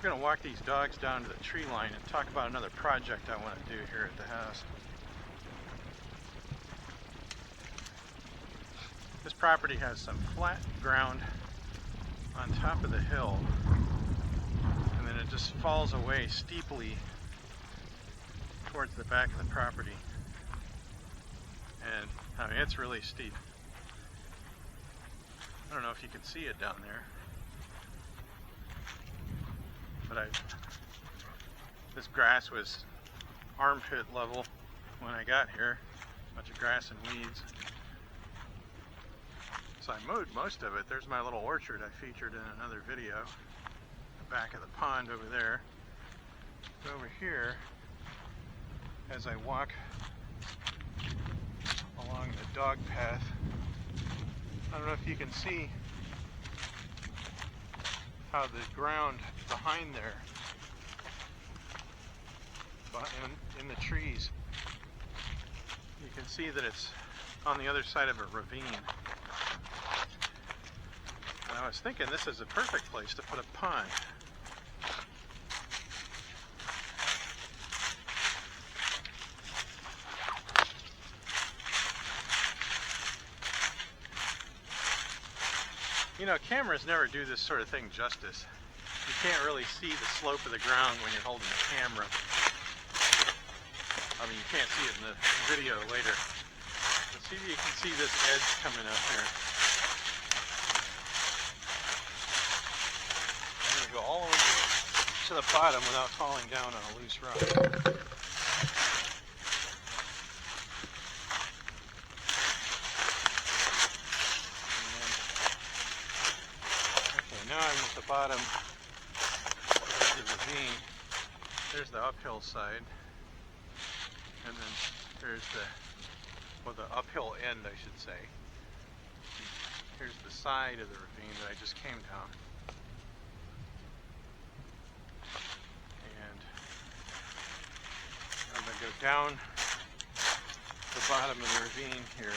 We're going to walk these dogs down to the tree line and talk about another project I want to do here at the house. This property has some flat ground on top of the hill, and then it just falls away steeply towards the back of the property. And I mean, it's really steep. I don't know if you can see it down there, but this grass was armpit level when I got here. A bunch of grass and weeds. So I mowed most of it. There's my little orchard I featured in another video. The back of the pond over there. But over here, as I walk along the dog path, I don't know if you can see how the ground behind there, in the trees, you can see that it's on the other side of a ravine. And I was thinking this is a perfect place to put a pond. You know, cameras never do this sort of thing justice. You can't really see the slope of the ground when you're holding the camera. I mean, you can't see it in the video later. But see if you can see this edge coming up here. I'm going to go all the way to the bottom without falling down on a loose rock. Now I'm at the bottom of the ravine. There's the uphill side, and then there's the uphill end, I should say. Here's the side of the ravine that I just came down. And I'm going to go down the bottom of the ravine here,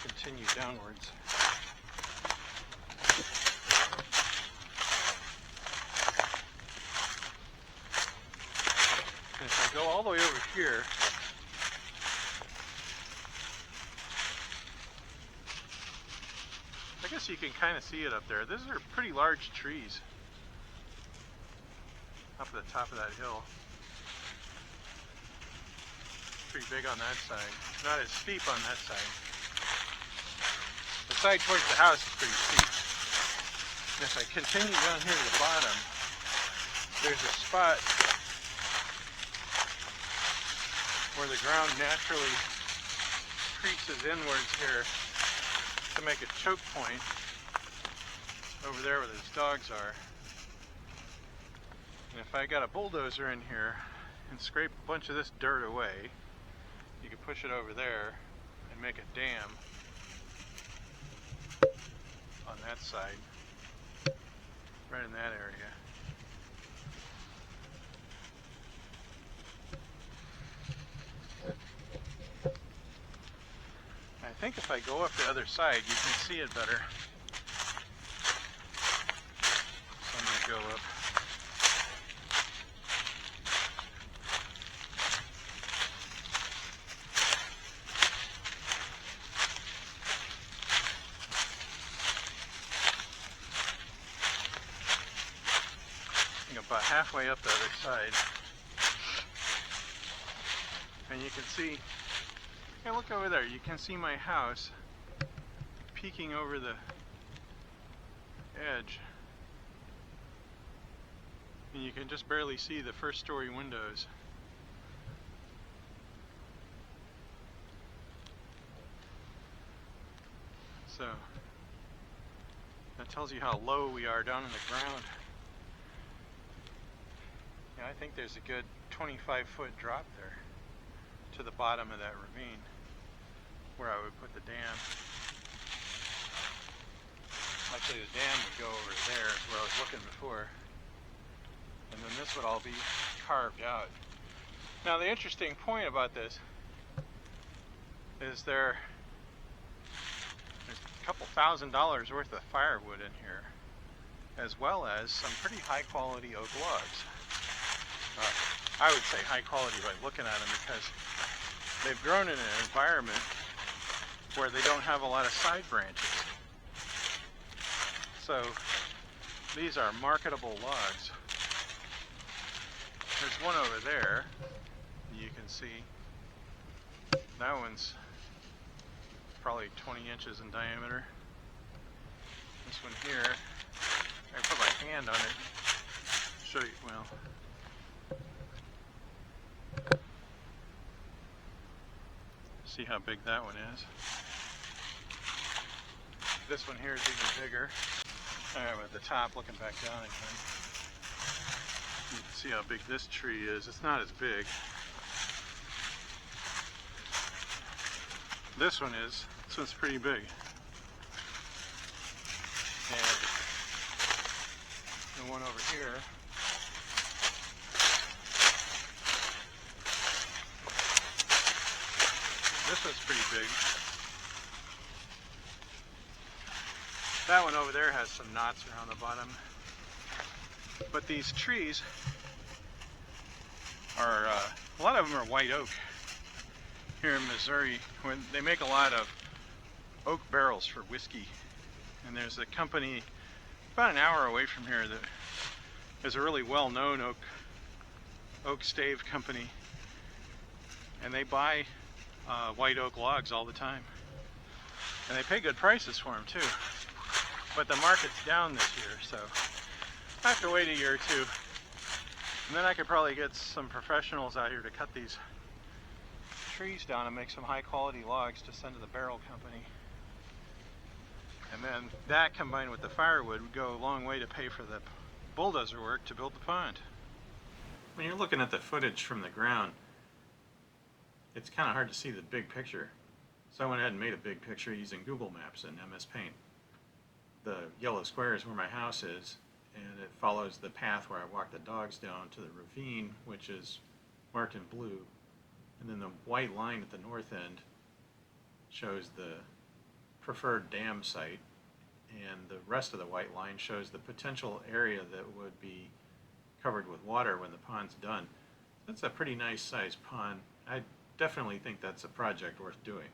continue downwards. And if I go all the way over here, I guess you can kind of see it up there. These are pretty large trees up at the top of that hill. Pretty big on that side. Not as steep on that side. The side towards the house is pretty steep. And if I continue down here to the bottom, there's a spot where the ground naturally creases inwards here to make a choke point over there where those dogs are. And if I got a bulldozer in here and scrape a bunch of this dirt away, you could push it over there and make a dam on that side, right in that area. I think if I go up the other side, you can see it better. So I'm going to go up. I think about halfway up the other side. And you can see, hey, look over there, you can see my house peeking over the edge. And you can just barely see the first story windows. So, that tells you how low we are down in the ground. Yeah, I think there's a good 25-foot drop there to the bottom of that ravine where I would put the dam. Actually, the dam would go over there, is where I was looking before. And then this would all be carved out. Now, the interesting point about this is there's a couple $1,000s worth of firewood in here. as well as some pretty high quality oak logs. I would say high quality by looking at them because they've grown in an environment where they don't have a lot of side branches. So these are marketable logs. There's one over there you can see. That one's probably 20 inches in diameter. This one here, I put my hand on it. Show you, well. See how big that one is. This one here is even bigger. I'm at the top looking back down again. You can see how big this tree is. It's not as big. This one's pretty big. And the one over here, this one's pretty big. That one over there has some knots around the bottom. But these trees are, a lot of them are white oak. Here in Missouri, when they make a lot of oak barrels for whiskey. And there's a company about an hour away from here that is a really well-known oak stave company. And they buy white oak logs all the time. And they pay good prices for them too. But the market's down this year, so I have to wait a year or two. And then I could probably get some professionals out here to cut these trees down and make some high quality logs to send to the barrel company. And then that combined with the firewood would go a long way to pay for the bulldozer work to build the pond. When you're looking at the footage from the ground, it's kind of hard to see the big picture. So I went ahead and made a big picture using Google Maps and MS Paint. The yellow square is where my house is, and it follows the path where I walk the dogs down to the ravine, which is marked in blue. And then the white line at the north end shows the preferred dam site, and the rest of the white line shows the potential area that would be covered with water when the pond's done. That's a pretty nice sized pond. I definitely think that's a project worth doing.